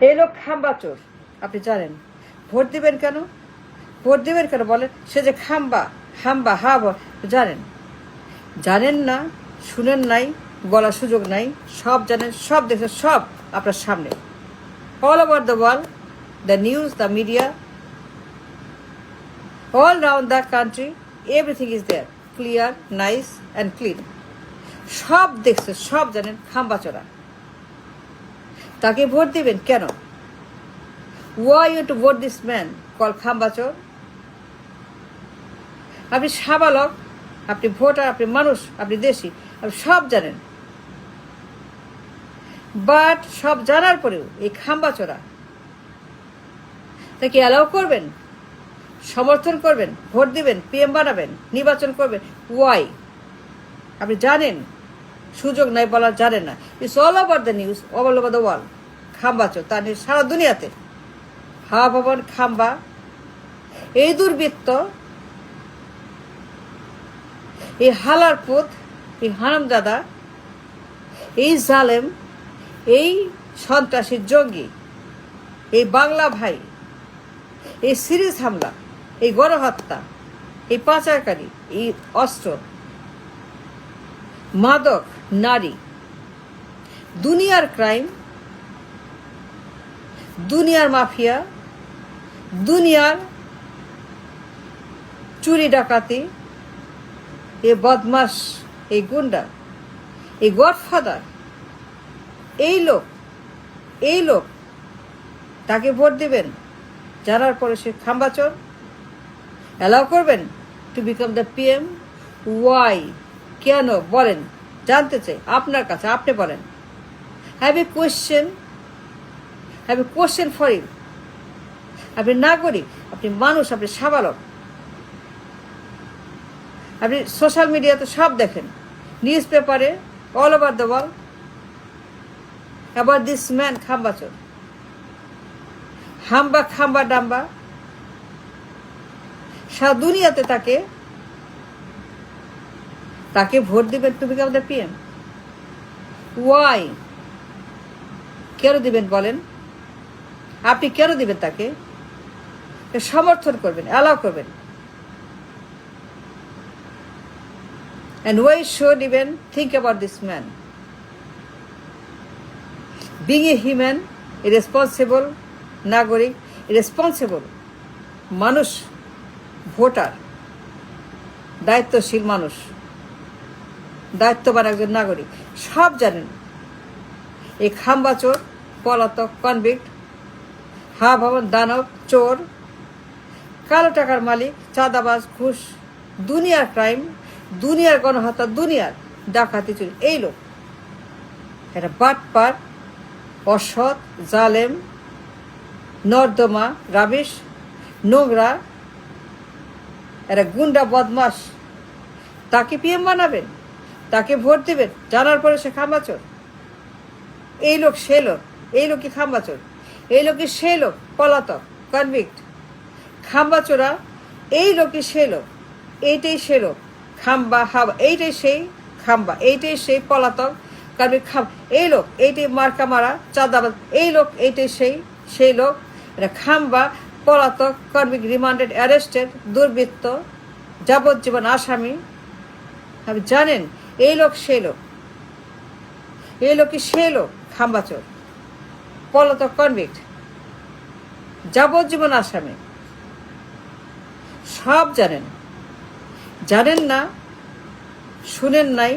এই লোক খাম্বা চোর, আপনি জানেন। ভোট দিবেন কেন? ভোট দিবেন কেন বলেন? সে যে খাম্বা হাম্বা জানেন। জানেন না, শুনেন নাই, বলার সুযোগ নাই, সব জানেন, সব দেখছেন, সব আপনার সামনে। All over the world, the news, the media, all around the country, everything is there, clear, nice and clean. সব দেখছে, সব জানেন, খাম্বাচোরা। তাকে ভোট দিবেন কেন? Why you to vote this man called খাম্বাচোর? আপনি সাবালক, আপনি ভোটার, আপনি মানুষ, আপনি দেশি, আপনি সব জানেন। বাট সব জানার পরেও এই খাম্বাচোরা তাকে অ্যালাউ করবেন, সমর্থন করবেন, ভোট দিবেন, পিএম বানাবেন, নির্বাচন করবেন? ওয়াই? আপনি জানেন, সুযোগ নাই বলার, জানেন না। It's all over the news, all over the world. খাম্বাচোর তার সারা দুনিয়াতে হাওয়া ভবন খাম্বা। এই দুর্বৃত্ত, এই হালার পুত, এই হারামজাদা, এই জালেম, এই সন্ত্রাসী জঙ্গি, এই বাংলা ভাই, এই সিরিজ হামলা, এই গণহত্যা, এই পাচারকারী, এই অস্ত্র, মাদক, নারী, দুনিয়ার ক্রাইম, দুনিয়ার মাফিয়া, দুনিয়ার চুরি ডাকাতি, এই বদমাস, এই গুন্ডা, এই গডফাদার, এই লোক তাকে ভোট দিবেন জানার পরে সে খাম্বাচোর? অ্যালাউ করবেন to become the PM? Why? কেন বলেন? জানতে চাই আপনার কাছে, আপনি বলেন। Have a question for you. আপনি নাগরিক, আপনি মানুষ, আপনি সাবালক, আপনি সোশ্যাল মিডিয়াতে সব দেখেন, নিউজ পেপারে, all over the world about this man খাম্বাচোর। খাম্বা ডাম্বা, সারা দুনিয়াতে তাকে ভোট দিবেন to become the PM? Why? কেন দিবেন বলেন? আপনি কেন দিবেন তাকে? সমর্থন করবেন, অ্যালাউ করবেন? And why should even think about this man? Being a human, a responsible নাগরিক, রেসপন্সিবল মানুষ, ভোটার, দায়িত্বশীল মানুষ, দায়িত্ববান একজন নাগরিক, সব জানেন এই খাম্বাচোর, পলাতক, কনভিক্ট, হাওয়া ভবন দানব, চোর, কালো টাকার মালিক, চাঁদাবাজ, ঘুষ, দুনিয়ার ক্রাইম, দুনিয়ার গণহত্যা, দুনিয়ার ডাকাতি, চুরি, এই লোক একটা বাটপার, অসৎ, জালেম, নর্দমা, রাবিশ, নোংরা, একটা গুন্ডা, বদমাস। তাকে পিএম বানাবেন, তাকে ভোট দিবেন জানার পরে সে খাম্বাচোর? এই লোক সে লোক, এই লোকই খাম্বাচোর, এই লোকই সে লোক, পলাতক, কনভিক্ট, খাম্বাচোরা। এই লোকই সে লোক, এইটাই সে লোক, খাম্বা হাবা, এইটাই সেই খাম্বা, এইটাই সেই পলাতক, কনভিক্ট, এই লোক, এইটাই মার্কা মারা, চাঁদাবাজ, এই লোক, এইটাই সেই লোক, এটা খাম্বা, পলাতক, কনভিক্ট, রিমান্ডেড, অ্যারেস্টেড, দুর্বৃত্ত, যাবজ্জীবন আসামি। আপনি জানেন এই লোক সেই লোক, এই লোকই সেই লোক, খাম্বাচোর, পলাতক, কনভিক্ট, যাবজ্জীবন আসামি, সব জানেন। জানেন না, শুনেন নাই,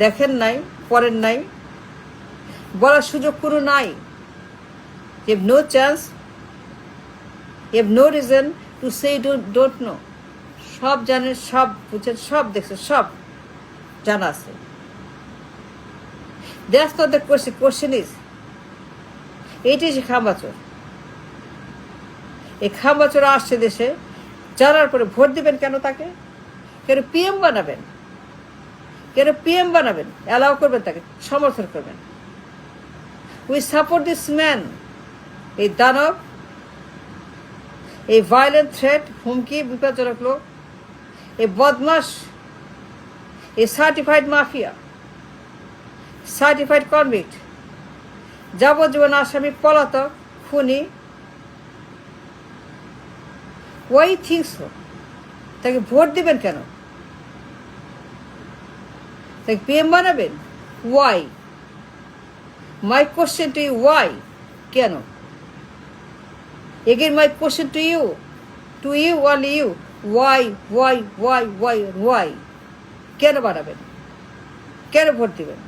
দেখেন নাই, পড়েন নাই, বলার সুযোগ কোনো নাই। You have no chance, you have no reason to say you don't know. সব জানেন, সব বুঝেন, সব দেখছেন, সব জানা আছে। That's not the question. Question is, এইটাই সে খাম্বাচোর। এই খাম্বাচোর আসছে দেশে, জানার পরে ভোট দিবেন কেন তাকে? কেন পিএম বানাবেন? কেন পিএম বানাবেন? অ্যালাউ করবেন তাকে, সমর্থন করবেন? We support this man. এই দানব, এই ভায়োলেন্ট থ্রেট, হুমকি, বিপজ্জনক লোক, এই বদমাস, এই সার্টিফাইড মাফিয়া, সার্টিফাইড কনভিক্ট, যাবজ্জীবন আসামি, পলাতক, খুনি, ওয়াই থিঙ্ক সো? তাকে ভোট দিবেন কেন? তাকে পিএম বানাবেন? Why? My question to you, why? কেন? Again my question to you, only you, why? কেন বানাবেন? কেন ভোট দিবেন?